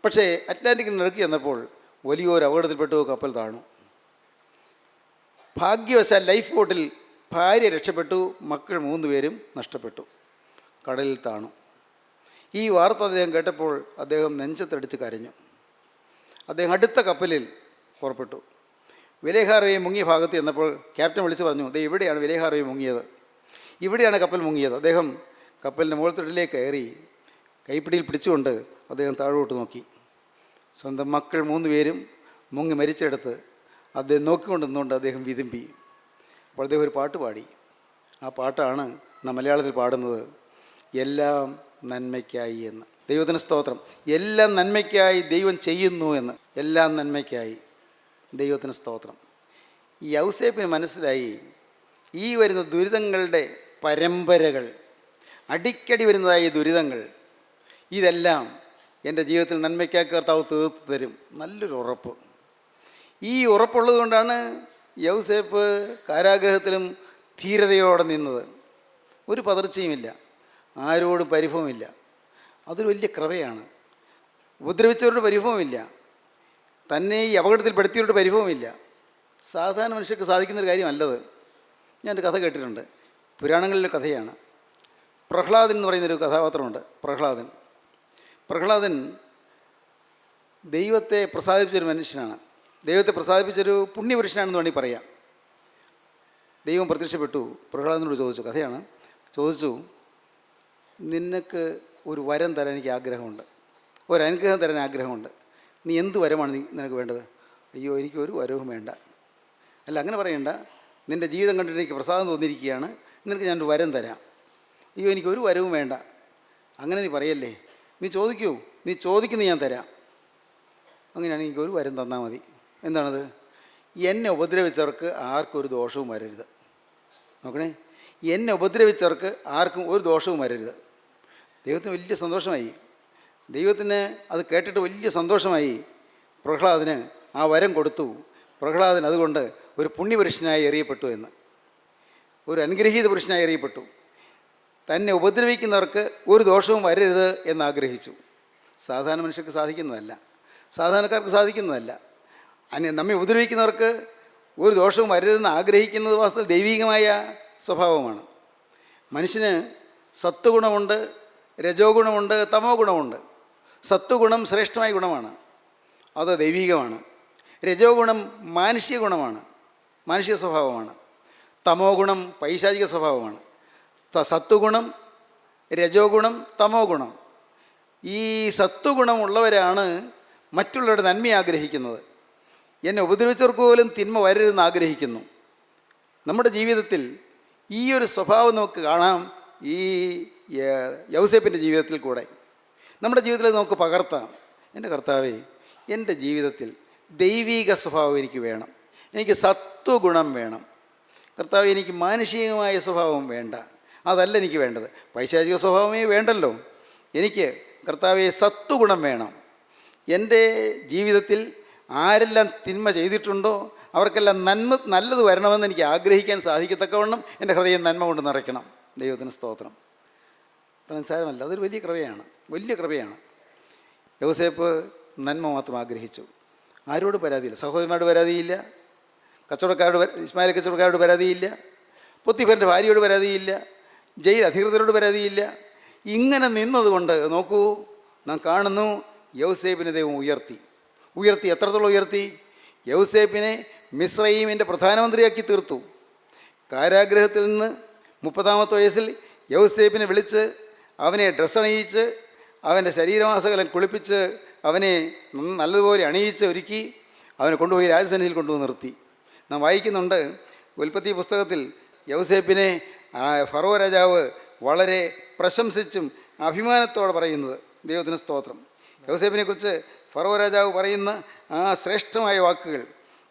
പക്ഷേ അറ്റ്ലാന്റിക്കിൽ ഇറക്കി ചെന്നപ്പോൾ വലിയൊരു അപകടത്തിൽപ്പെട്ടു, കപ്പൽ താണു. ഭാഗ്യവശാൽ ലൈഫ് ബോട്ടിൽ ഭാര്യ രക്ഷപ്പെട്ടു, മക്കൾ 3 പേരും നഷ്ടപ്പെട്ടു, കടലിൽ താണു. ഈ വാർത്ത അദ്ദേഹം കേട്ടപ്പോൾ അദ്ദേഹം നെഞ്ചത്തടിച്ച് കരഞ്ഞു. അദ്ദേഹം അടുത്ത കപ്പലിൽ പുറപ്പെട്ടു. വിലെ ഹാർവേ മുങ്ങിയ ഭാഗത്ത് ചെന്നപ്പോൾ ക്യാപ്റ്റൻ വിളിച്ച് പറഞ്ഞു, ദേ ഇവിടെയാണ് വിലെ ഹാർവേ മുങ്ങിയത്, ഇവിടെയാണ് കപ്പൽ മുങ്ങിയത്. അദ്ദേഹം കപ്പലിൻ്റെ മുകൾത്തട്ടിലേക്ക് കയറി കൈപ്പിടിയിൽ പിടിച്ചുകൊണ്ട് അദ്ദേഹം താഴോട്ട് നോക്കി. സ്വന്തം മക്കൾ 3 പേരും മുങ്ങി മരിച്ചെടുത്ത് അദ്ദേഹം നോക്കിക്കൊണ്ട് നിന്നുകൊണ്ട് അദ്ദേഹം വിതുമ്പി. അപ്പോൾ അദ്ദേഹം ഒരു പാട്ട് പാടി. ആ പാട്ടാണ് നാം മലയാളത്തിൽ പാടുന്നത്, എല്ലാം നന്മയ്ക്കായി എന്ന്. ദൈവത്തിന് സ്തോത്രം. എല്ലാം നന്മയ്ക്കായി ദൈവം ചെയ്യുന്നു എന്ന്. എല്ലാം നന്മയ്ക്കായി ദൈവത്തിന് സ്തോത്രം. ഈ യൗസേപ്പിന് മനസ്സിലായി, ഈ വരുന്ന ദുരിതങ്ങളുടെ പരമ്പരകൾ, അടിക്കടി വരുന്നതായ ദുരിതങ്ങൾ, ഇതെല്ലാം എൻ്റെ ജീവിതത്തിൽ നന്മയ്ക്കാക്കി കർത്താവ് തീർത്ത് തരും. നല്ലൊരു ഉറപ്പ്. ഈ ഉറപ്പുള്ളത് കൊണ്ടാണ് യൗസേപ്പ് കാരാഗ്രഹത്തിലും ധീരതയോടെ നിന്നത്. ഒരു പതർച്ചയുമില്ല, ആരോടും പരിഭവമില്ല. അതൊരു വലിയ കൃപയാണ്. ഉപദ്രവിച്ചവരുടെ പരിഭവമില്ല, തന്നെ ഈ അപകടത്തിൽപ്പെടുത്തിയവരുടെ പരിഭവമില്ല. സാധാരണ മനുഷ്യർക്ക് സാധിക്കുന്നൊരു കാര്യമല്ലത്. ഞാനൊരു കഥ കേട്ടിട്ടുണ്ട്, പുരാണങ്ങളിലെ കഥയാണ്. പ്രഹ്ലാദൻ എന്ന് പറയുന്നൊരു കഥാപാത്രമുണ്ട്. പ്രഹ്ലാദൻ ദൈവത്തെ പ്രസാദിപ്പിച്ചൊരു മനുഷ്യനാണ്. ദൈവത്തെ പ്രസാദിപ്പിച്ചൊരു പുണ്യപുരുഷനാണെന്ന് വേണമെങ്കിൽ പറയാം. ദൈവം പ്രത്യക്ഷപ്പെട്ടു, പ്രഹ്ലാദനോട് ചോദിച്ചു, കഥയാണ്, ചോദിച്ചു, നിനക്ക് ഒരു വരം തരാൻ എനിക്ക് ആഗ്രഹമുണ്ട്, ഒരു അനുഗ്രഹം തരാൻ ആഗ്രഹമുണ്ട്. നീ എന്ത് വരമാണ് നിനക്ക് വേണ്ടത്? അയ്യോ, എനിക്ക് ഒരു വരവും വേണ്ട. അല്ല, അങ്ങനെ പറയണ്ട, നിൻ്റെ ജീവിതം കണ്ടിട്ട് എനിക്ക് പ്രസാദം തോന്നിയിരിക്കുകയാണ്, നിനക്ക് ഞാനൊരു വരം തരാം. അയ്യോ, എനിക്കൊരു വരവും വേണ്ട. അങ്ങനെ നീ പറയല്ലേ, നീ ചോദിക്കൂ, നീ ചോദിക്കുന്നത് ഞാൻ തരാം. അങ്ങനെയാണെങ്കിൽ എനിക്കൊരു വരം തന്നാൽ മതി. എന്താണത്? എന്നെ ഉപദ്രവിച്ചവർക്ക് ആർക്കും ഒരു ദോഷവും വരരുത്. നോക്കണേ, എന്നെ ഉപദ്രവിച്ചവർക്ക് ആർക്കും ഒരു ദോഷവും വരരുത്. ദൈവത്തിന് വലിയ സന്തോഷമായി. ദൈവത്തിന് അത് കേട്ടിട്ട് വലിയ സന്തോഷമായി. പ്രഹ്ലാദന് ആ വരം കൊടുത്തു. പ്രഹ്ലാദൻ അതുകൊണ്ട് ഒരു പുണ്യപുരുഷനായി അറിയപ്പെട്ടു എന്ന്, ഒരു അനുഗ്രഹീത പുരുഷനായി അറിയപ്പെട്ടു. തന്നെ ഉപദ്രവിക്കുന്നവർക്ക് ഒരു ദോഷവും വരരുത് എന്നാഗ്രഹിച്ചു. സാധാരണ മനുഷ്യർക്ക് സാധിക്കുന്നതല്ല, സാധാരണക്കാർക്ക് സാധിക്കുന്നതല്ല. നമ്മെ ഉപദ്രവിക്കുന്നവർക്ക് ഒരു ദോഷവും വരരുതെന്ന് ആഗ്രഹിക്കുന്നത് വാസ്തവത്തിൽ ദൈവികമായ സ്വഭാവമാണ്. മനുഷ്യന് സത്വഗുണമുണ്ട്, രജോ ഗുണമുണ്ട്, തമോ ഗുണമുണ്ട്. സത്വഗുണം ശ്രേഷ്ഠമായ ഗുണമാണ്, അത് ദൈവികമാണ്. രജോ ഗുണം മാനുഷിക ഗുണമാണ്, മാനുഷിക സ്വഭാവമാണ്. തമോ ഗുണം പൈശാചിക സ്വഭാവമാണ്. സത്വഗുണം, രജോ ഗുണം, തമോ ഗുണം. ഈ സത്വഗുണമുള്ളവരാണ് മറ്റുള്ളവരുടെ നന്മ ആഗ്രഹിക്കുന്നത്. എന്നെ ഉപദ്രവിച്ചവർക്ക് പോലും തിന്മ വരരുതെന്ന് ആഗ്രഹിക്കുന്നു. നമ്മുടെ ജീവിതത്തിൽ ഈ ഒരു സ്വഭാവം നമുക്ക് കാണാം. ഈ യൗസേപ്പിൻ്റെ ജീവിതത്തിൽ കൂടെ നമ്മുടെ ജീവിതത്തിൽ നമുക്ക് പകർത്താം. എൻ്റെ കർത്താവേ, എൻ്റെ ജീവിതത്തിൽ ദൈവിക സ്വഭാവം എനിക്ക് വേണം, എനിക്ക് സത്വഗുണം വേണം. കർത്താവേ, എനിക്ക് മാനുഷികമായ സ്വഭാവം വേണ്ട, അതല്ല എനിക്ക് വേണ്ടത്. പൈശാചിക സ്വഭാവമേ വേണ്ടല്ലോ. എനിക്ക് കർത്താവേ സത്വഗുണം വേണം. എൻ്റെ ജീവിതത്തിൽ ആരെല്ലാം തിന്മ ചെയ്തിട്ടുണ്ടോ അവർക്കെല്ലാം നല്ലത് വരണമെന്ന് എനിക്ക് ആഗ്രഹിക്കാൻ സാധിക്കത്തക്കവണ്ണം എൻ്റെ ഹൃദയം നന്മ കൊണ്ട് നിറയ്ക്കണം. ദൈവത്തിന് സ്തോത്രം. നിസ്സാരമല്ല, അതൊരു വലിയ കൃപയാണ്, വലിയ കൃപയാണ്. യോസേപ്പ് നന്മ മാത്രം ആഗ്രഹിച്ചു. ആരോട് പരാതിയില്ല, സഹോദരന്മാരോട് പരാതിയില്ല, ഇസ്മായിൽ കച്ചവടക്കാരോട് പരാതിയില്ല, പൊത്തിഫറിൻ്റെ ഭാര്യയോട് പരാതിയില്ല, ജയിൽ അധികൃതരോട് പരാതിയില്ല. ഇങ്ങനെ നിന്നതുകൊണ്ട് നോക്കൂ, നാം കാണുന്നു യൗസേപ്പിനെ ദൈവം ഉയർത്തി. എത്രത്തോളം ഉയർത്തി? യൗസേപ്പിനെ മിസ്രയീമിൻ്റെ പ്രധാനമന്ത്രിയാക്കി തീർത്തു. കാരാഗ്രഹത്തിൽ നിന്ന് 30-ാമത്തെ വയസ്സിൽ യൗസേപ്പിനെ വിളിച്ച് അവനെ ഡ്രസ്സണിയിച്ച് അവൻ്റെ ശരീരമാസകലം കുളിപ്പിച്ച് അവനെ നല്ലതുപോലെ അണിയിച്ച് ഒരുക്കി അവനെ കൊണ്ടുപോയി രാജസന്നിധിയിൽ കൊണ്ടുപോയി നിർത്തി. നാം വായിക്കുന്നുണ്ട് ഉൽപ്പത്തി പുസ്തകത്തിൽ യൗസേപ്പിനെ ഫറോ രാജാവ് വളരെ പ്രശംസിച്ചും അഭിമാനത്തോടെ പറയുന്നത്. ദൈവത്തിന് സ്തോത്രം. യൗസേപ്പിനെക്കുറിച്ച് ഫറോ രാജാവ് പറയുന്ന ആ ശ്രേഷ്ഠമായ വാക്കുകൾ,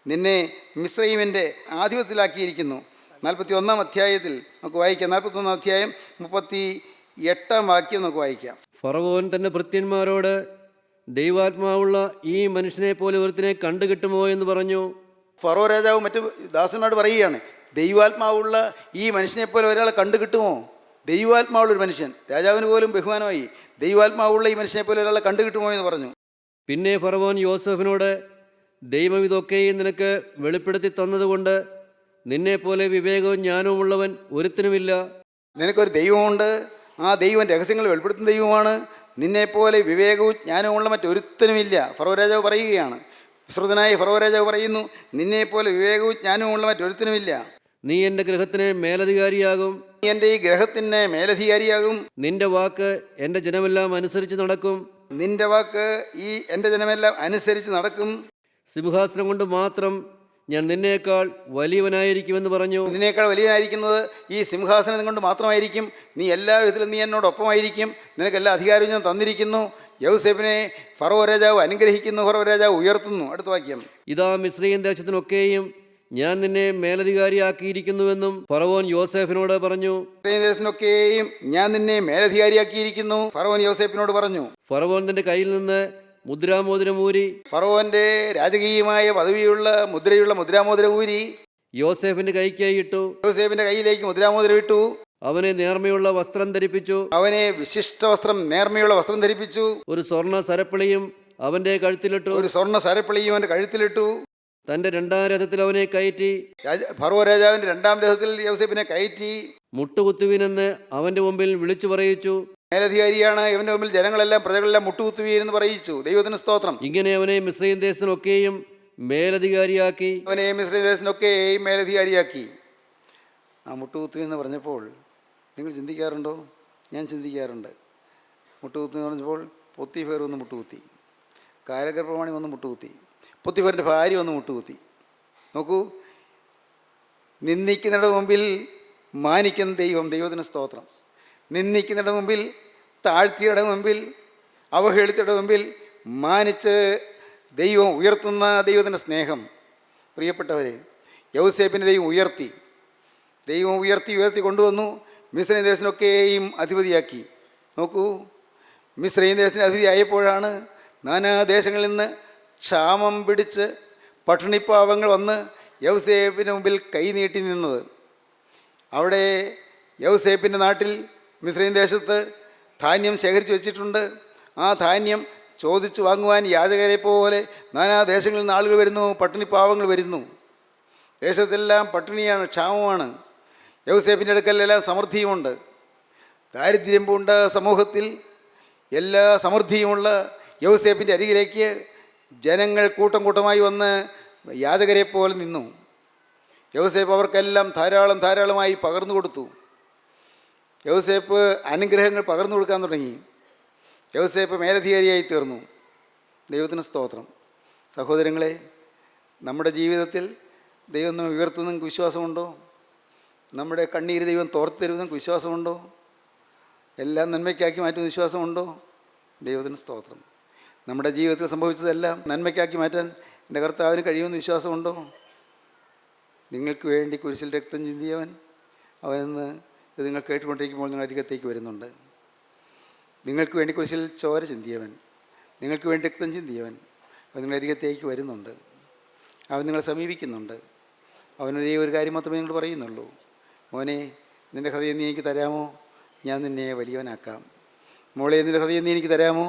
നിന്നെ മിസ്രയീമിൻ്റെ ആധിപത്യത്തിലാക്കിയിരിക്കുന്നു. 41-ാം അധ്യായത്തിൽ നമുക്ക് വായിക്കാം. 41-ാം അധ്യായം 38-ാം വാക്യം നമുക്ക് വായിക്കാം. ഫറവോൻ തൻ്റെ ഭൃത്യന്മാരോട്, ദൈവാത്മാവുള്ള ഈ മനുഷ്യനെ പോലെ ഒരുത്തിനെ കണ്ടുകിട്ടുമോ എന്ന് പറഞ്ഞു. ഫറോ രാജാവ് മറ്റു ദാസന്മാരോട് പറയുകയാണ്, ദൈവാത്മാവുള്ള ഈ മനുഷ്യനെ പോലെ ഒരാളെ കണ്ടുകിട്ടുമോ? ദൈവാത്മാവുള്ളൊരു മനുഷ്യൻ, രാജാവിന് പോലും ബഹുമാനമായി, ദൈവാത്മാവുള്ള ഈ മനുഷ്യനെ പോലെ ഒരാളെ കണ്ടുകിട്ടുമോ എന്ന് പറഞ്ഞു. പിന്നെ ഫറവോൻ യോസഫിനോട്, ദൈവം ഇതൊക്കെയും നിനക്ക് വെളിപ്പെടുത്തി തന്നതുകൊണ്ട് നിന്നെപ്പോലെ വിവേകവും ജ്ഞാനവും ഉള്ളവൻ ഒരുത്തിനുമില്ല. നിനക്കൊരു ദൈവമുണ്ട്, ആ ദൈവം രഹസ്യങ്ങൾ വെളിപ്പെടുത്തുന്ന ദൈവമാണ്. നിന്നെപ്പോലെ വിവേകവും ജ്ഞാനവും ഉള്ള മറ്റൊരുത്തനുമില്ല. ഫറോ രാജാവ് പറയുകയാണ്, വിശ്രുതനായ ഫറോ രാജാവ് പറയുന്നു, നിന്നെപ്പോലെ വിവേകവും ജ്ഞാനവും ഉള്ള മറ്റൊരുത്തനുമില്ല. നീ എൻ്റെ ഗൃഹത്തിന് മേലധികാരിയാകും. നീ എൻ്റെ ഈ ഗൃഹത്തിന് മേലധികാരിയാകും. നിന്റെ വാക്ക് എൻ്റെ ജനമെല്ലാം അനുസരിച്ച് നടക്കും. നിന്റെ വാക്ക് ഈ എൻ്റെ ജനമെല്ലാം അനുസരിച്ച് നടക്കും. സിംഹാസനം കൊണ്ട് മാത്രം ഞാൻ നിന്നേക്കാൾ വലിയവനായിരിക്കുമെന്ന് പറഞ്ഞു. നിന്നേക്കാൾ വലിയവനായിരിക്കുന്നത് ഈ സിംഹാസനം കൊണ്ട് മാത്രമായിരിക്കും. നീ എല്ലാ വിധത്തിലും നീ എന്നോടൊപ്പമായിരിക്കും. നിനക്കെല്ലാ അധികാരവും ഞാൻ തന്നിരിക്കുന്നു. യൗസേപ്പിനെ ഫറോ രാജാവ് അനുഗ്രഹിക്കുന്നു, ഫറോ രാജാവ് ഉയർത്തുന്നു. അടുത്ത വാക്യം, ഇതാ മിസ്രയീം ദേശത്തിനൊക്കെയും ഞാൻ നിന്നെ മേലധികാരിയാക്കിയിരിക്കുന്നുവെന്നും ഫറവോൻ യോസേഫിനോട് പറഞ്ഞു. ദേശത്തിനൊക്കെയും ഞാൻ നിന്നെ മേലധികാരിയാക്കിയിരിക്കുന്നു, ഫറവോൻ യോസേപ്പിനോട് പറഞ്ഞു. ഫറവോൻ തന്റെ കയ്യിൽ നിന്ന് മുദ്രാമോതിരം ഊരി, ഫറവോന്റെ രാജകീയമായ പദവിയുള്ള മുദ്രാമോതിരം ഊരി യോസേഫിന്റെ കൈക്കായി ഇട്ടു. യോസേഫിന്റെ കയ്യിലേക്ക് മുദ്രാമോതിരം ഇട്ടു. അവനെ നേർമയുള്ള വസ്ത്രം ധരിപ്പിച്ചു. അവനെ വിശിഷ്ട വസ്ത്രം, നേർമയുള്ള വസ്ത്രം ധരിപ്പിച്ചു. ഒരു സ്വർണ്ണ സരപ്പളിയും അവന്റെ കഴുത്തിലിട്ടു. ഒരു സ്വർണ്ണ സരപ്പളിയും അവന്റെ കഴുത്തിലിട്ടു. തന്റെ 2-ാം രഥത്തിൽ അവനെ കയറ്റി. ഫറോ രാജാവിന്റെ 2-ാം രഥത്തിൽ യോസേഫിനെ കയറ്റി. മുട്ടുകുത്തുവിനെന്ന് അവന്റെ മുമ്പിൽ വിളിച്ചു പറയിച്ചു. മേലധികാരിയാണ്, ഇവന്റെ മുമ്പിൽ ജനങ്ങളെല്ലാം പ്രജകളെല്ലാം മുട്ടുകുത്തുവീരെന്ന് പറയിച്ചു. ദൈവത്തിന് സ്തോത്രം. ഇങ്ങനെ അവനെ മിസ്രയീം ദേശത്തിനൊക്കെയും മേലധികാരിയാക്കി. അവനെ മിസ്രയീം ദേശത്തിനൊക്കെയും മേലധികാരിയാക്കി. ആ മുട്ടുകുത്തുവെന്ന് പറഞ്ഞപ്പോൾ നിങ്ങൾ ചിന്തിക്കാറുണ്ടോ? ഞാൻ ചിന്തിക്കാറുണ്ട്. മുട്ടുകുത്തുവെന്ന് പറഞ്ഞപ്പോൾ പൊത്തിഫേർ വന്ന് മുട്ടുകുത്തി, കാരാഗൃഹപ്രമാണി വന്ന് മുട്ടുകുത്തി, പൊത്തിഫറിൻ്റെ ഭാര്യ വന്ന് മുട്ടുകുത്തി. നോക്കൂ, നിന്ദിക്കുന്നതിൻ്റെ മുമ്പിൽ മാനിക്കുന്ന ദൈവം. ദൈവത്തിന് സ്തോത്രം. നിന്ദിക്കുന്നതിൻ്റെ മുമ്പിൽ, താഴ്ത്തിയുടെ മുമ്പിൽ, അവഹേളിച്ചയുടെ മുമ്പിൽ മാനിച്ച് ദൈവം ഉയർത്തുന്ന ദൈവത്തിൻ്റെ സ്നേഹം. പ്രിയപ്പെട്ടവരെ, യൗസേപ്പിനെ ദൈവം ഉയർത്തി കൊണ്ടുവന്നു. മിസ്രയീം ദേശത്തിനൊക്കെയും അധിപതിയാക്കി. നോക്കൂ, മിസ്രയീം ദേശത്തിന് അധിപതിയായപ്പോഴാണ് നാനാദേശങ്ങളിൽ നിന്ന് ക്ഷാമം പിടിച്ച് പട്ടിണിപ്പാവങ്ങൾ വന്ന് യൗസേപ്പിന് മുമ്പിൽ കൈനീട്ടി നിന്നത്. അവിടെ യൗസേപ്പിൻ്റെ നാട്ടിൽ മിസ്രയീം ദേശത്ത് ധാന്യം ശേഖരിച്ച് വെച്ചിട്ടുണ്ട്. ആ ധാന്യം ചോദിച്ചു വാങ്ങുവാൻ യാചകരെ പോലെ നാനാദേശങ്ങളിൽ നിന്ന് ആളുകൾ വരുന്നു, പട്ടിണിപ്പാവങ്ങൾ വരുന്നു. ദേശത്തെല്ലാം പട്ടിണിയാണ്, ക്ഷാമമാണ്. യൗസേപ്പിൻ്റെ അടുക്കലെല്ലാം സമൃദ്ധിയുമുണ്ട്. ദാരിദ്ര്യം പൂണ്ട സമൂഹത്തിൽ എല്ലാ സമൃദ്ധിയുമുള്ള യൗസേപ്പിൻ്റെ അരികിലേക്ക് ജനങ്ങൾ കൂട്ടം കൂട്ടമായി വന്ന് യാചകരെ പോലെ നിന്നു. യൗസേപ്പ് അവർക്കെല്ലാം ധാരാളമായി പകർന്നു കൊടുത്തു. യൗസേപ്പ് അനുഗ്രഹങ്ങൾ പകർന്നു കൊടുക്കാൻ തുടങ്ങി. യൗസേപ്പ് മേലധികാരിയായി തീർന്നു. ദൈവത്തിന് സ്തോത്രം. സഹോദരങ്ങളെ, നമ്മുടെ ജീവിതത്തിൽ ദൈവം നമ്മെ ഉയർത്തുന്ന നിങ്ങൾക്ക് വിശ്വാസമുണ്ടോ? നമ്മുടെ കണ്ണീര് ദൈവം തോർത്ത് തരുമെന്ന് നിങ്ങൾക്ക് വിശ്വാസമുണ്ടോ? എല്ലാം നന്മയ്ക്കാക്കി മാറ്റുന്ന വിശ്വാസമുണ്ടോ? ദൈവത്തിന് സ്തോത്രം. നമ്മുടെ ജീവിതത്തിൽ സംഭവിച്ചതെല്ലാം നന്മയ്ക്കാക്കി മാറ്റാൻ എൻ്റെ കർത്താവിന് കഴിയുമെന്ന് വിശ്വാസമുണ്ടോ? നിങ്ങൾക്ക് വേണ്ടി കുരിശിൽ രക്തം ചിന്തിയവൻ അവനെന്ന് ഇത് നിങ്ങൾ കേട്ടുകൊണ്ടിരിക്കുമ്പോൾ നിങ്ങൾ അരികത്തേക്ക് വരുന്നുണ്ട്. നിങ്ങൾക്ക് വേണ്ടി കുരിശിൽ ചോര ചിന്തിയവൻ, നിങ്ങൾക്ക് വേണ്ടി രക്തം ചിന്തിയവൻ അവൻ നിങ്ങളുടെ അരികത്തേക്ക് വരുന്നുണ്ട്. അവൻ നിങ്ങളെ സമീപിക്കുന്നുണ്ട്. അവനൊരേ ഒരു കാര്യം മാത്രമേ നിങ്ങൾ പറയുന്നുള്ളൂ: മോനെ, നിൻ്റെ ഹൃദയം നീ എനിക്ക് തരാമോ? ഞാൻ നിന്നെ വലിയവനാക്കാം. മോളെ, നിൻ്റെ ഹൃദയം നീ എനിക്ക് തരാമോ?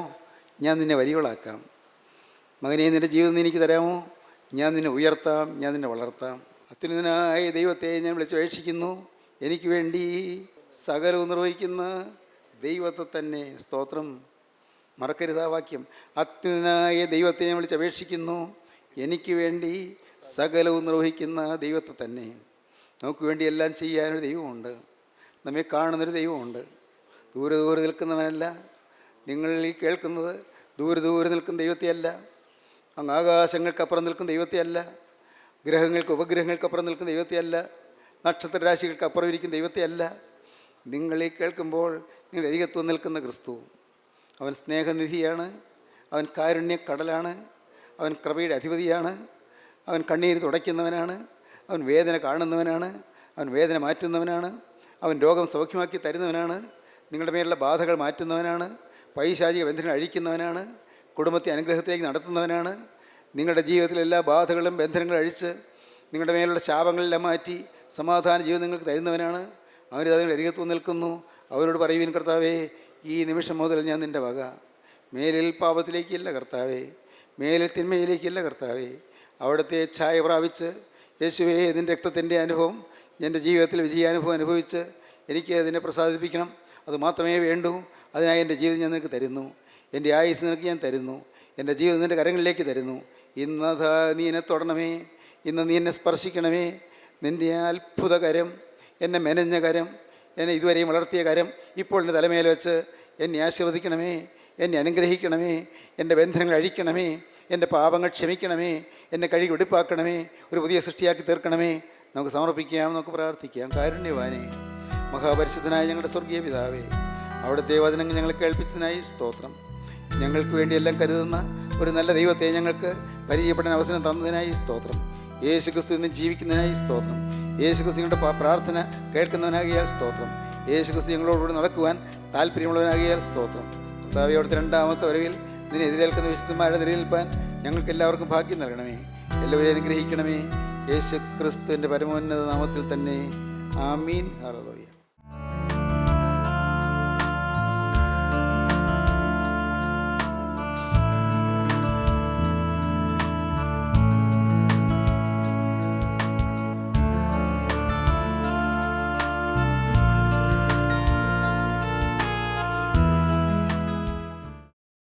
ഞാൻ നിന്നെ വലിയവളാക്കാം. മകനെ, നിൻ്റെ ജീവിതം നീ എനിക്ക് തരാമോ? ഞാൻ നിന്നെ ഉയർത്താം, ഞാൻ നിന്നെ വളർത്താം. അത്യുന്നതനായ ദൈവത്തെ ഞാൻ വിളിച്ചപേക്ഷിക്കുന്നു. എനിക്ക് വേണ്ടി സകലവും നിർവഹിക്കുന്ന ദൈവത്തെ തന്നെ. സ്തോത്രം. മറക്കരുത് ആ വാക്യം. അത്യുന്നതനായ ദൈവത്തെ ഞാൻ വിളിച്ചപേക്ഷിക്കുന്നു. എനിക്ക് വേണ്ടി സകലവും നിർവഹിക്കുന്ന ദൈവത്തെ തന്നെ. നമുക്ക് വേണ്ടി എല്ലാം ചെയ്യാനൊരു ദൈവമുണ്ട്. നമ്മെ കാണുന്നൊരു ദൈവമുണ്ട്. ദൂരെ നിൽക്കുന്നവനല്ല. നിങ്ങൾ ഈ കേൾക്കുന്നത് ദൂരെ നിൽക്കുന്ന ദൈവത്തെയല്ല. അങ്ങ് ആകാശങ്ങൾക്കപ്പുറം നിൽക്കുന്ന ദൈവത്തെയല്ല. ഗ്രഹങ്ങൾക്ക് ഉപഗ്രഹങ്ങൾക്കപ്പുറം നിൽക്കുന്ന ദൈവത്തെയല്ല. നക്ഷത്രരാശികൾക്കപ്പുറം ഇരിക്കുന്ന ദൈവത്തെയല്ല. നിങ്ങളീ കേൾക്കുമ്പോൾ നിങ്ങൾ അരികത്ത് നിൽക്കുന്ന ക്രിസ്തു. അവൻ സ്നേഹനിധിയാണ്. അവൻ കാരുണ്യക്കടലാണ്. അവൻ കൃപയുടെ അധിപതിയാണ്. അവൻ കണ്ണീര് തുടയ്ക്കുന്നവനാണ്. അവൻ വേദന കാണുന്നവനാണ്. അവൻ വേദന മാറ്റുന്നവനാണ്. അവൻ രോഗം സൗഖ്യമാക്കി തരുന്നവനാണ്. നിങ്ങളുടെ മേലുള്ള ബാധകൾ മാറ്റുന്നവനാണ്. പൈശാചിക ബന്ധങ്ങൾ അഴിക്കുന്നവനാണ്. കുടുംബത്തെ അനുഗ്രഹത്തിലേക്ക് നടത്തുന്നവനാണ്. നിങ്ങളുടെ ജീവിതത്തിലെ എല്ലാ ബാധകളും ബന്ധനങ്ങളും അഴിച്ച് നിങ്ങളുടെ മേലുള്ള ശാപങ്ങളെല്ലാം മാറ്റി സമാധാന ജീവിതം നിങ്ങൾക്ക് തരുന്നവനാണ്. അവന് അതിന് അരികത്ത് നിൽക്കുന്നു. അവനോട് പറയുവിൻ: കർത്താവേ, ഈ നിമിഷം മുതൽ ഞാൻ നിൻ്റെ വക. മേലിൽ പാപത്തിലേക്കില്ല കർത്താവേ, മേലിൽ തിന്മയിലേക്കില്ല കർത്താവേ. അവിടുത്തെ ഛായ പ്രാപിച്ച് യേശുവേ, നിൻ്റെ രക്തത്തിൻ്റെ അനുഭവം എൻ്റെ ജീവിതത്തിൽ വിജയാനുഭവം അനുഭവിച്ച് എനിക്ക് അതിനെ പ്രസാദിപ്പിക്കണം. അതുമാത്രമേ വേണ്ടൂ. അതിനായി എൻ്റെ ജീവിതം ഞാൻ നിനക്ക് തരുന്നു. എൻ്റെ ആയുസ് നിനക്ക് ഞാൻ തരുന്നു. എൻ്റെ ജീവിതം നിൻ്റെ കരങ്ങളിലേക്ക് തരുന്നു. ഇന്നതാ നീ എന്നെ തൊടണമേ. ഇന്ന് നീ എന്നെ സ്പർശിക്കണമേ. നിൻ്റെ അത്ഭുത കരം, എന്നെ മെനഞ്ഞ കരം, എന്നെ ഇതുവരെയും വളർത്തിയ കരം ഇപ്പോൾ എൻ്റെ തലമേൽ വെച്ച് എന്നെ ആശീർവദിക്കണമേ. എന്നെ അനുഗ്രഹിക്കണമേ. എൻ്റെ ബന്ധനങ്ങൾ അഴിക്കണമേ. എൻ്റെ പാപങ്ങൾ ക്ഷമിക്കണമേ. എന്നെ കഴുകി വെടിപ്പാക്കണമേ. ഒരു പുതിയ സൃഷ്ടിയാക്കി തീർക്കണമേ. നമുക്ക് സമർപ്പിക്കാം, നമുക്ക് പ്രാർത്ഥിക്കാം. കാരുണ്യവാനേ, മഹാപരിശുദ്ധനായ ഞങ്ങളുടെ സ്വർഗീയ പിതാവേ, അവിടുത്തെ വചനങ്ങൾ ഞങ്ങളെ കേൾപ്പിച്ചതിനായി സ്തോത്രം. ഞങ്ങൾക്ക് വേണ്ടി എല്ലാം കരുതുന്ന ഒരു നല്ല ദൈവത്തെ ഞങ്ങൾക്ക് പരിചയപ്പെടാൻ അവസരം തന്നതിനായി സ്തോത്രം. യേശു ക്രിസ്തു ഇന്ന് ജീവിക്കുന്നതിനായി സ്തോത്രം. യേശു ക്രിസ്തു ഞങ്ങളുടെ പ്രാർത്ഥന കേൾക്കുന്നവനാകിയാൽ സ്തോത്രം. യേശു ക്രിസ്തു ഞങ്ങളോടുകൂടി നടക്കുവാൻ താല്പര്യമുള്ളവനാകിയാൽ സ്തോത്രം. കർത്താവേ, അവിടുത്തെ രണ്ടാമത്തെ വരവിൽ ഇതിനെ എതിരേൽക്കുന്ന വിശുദ്ധന്മാരുടെ നിലനിൽപ്പാൻ ഞങ്ങൾക്ക് എല്ലാവർക്കും ഭാഗ്യം നൽകണമേ. എല്ലാവരെയും അനുഗ്രഹിക്കണമേ. യേശു ക്രിസ്തുവിൻ്റെ പരമോന്നത നാമത്തിൽ തന്നെ. ആമീൻ. ഹല്ലേലൂയ.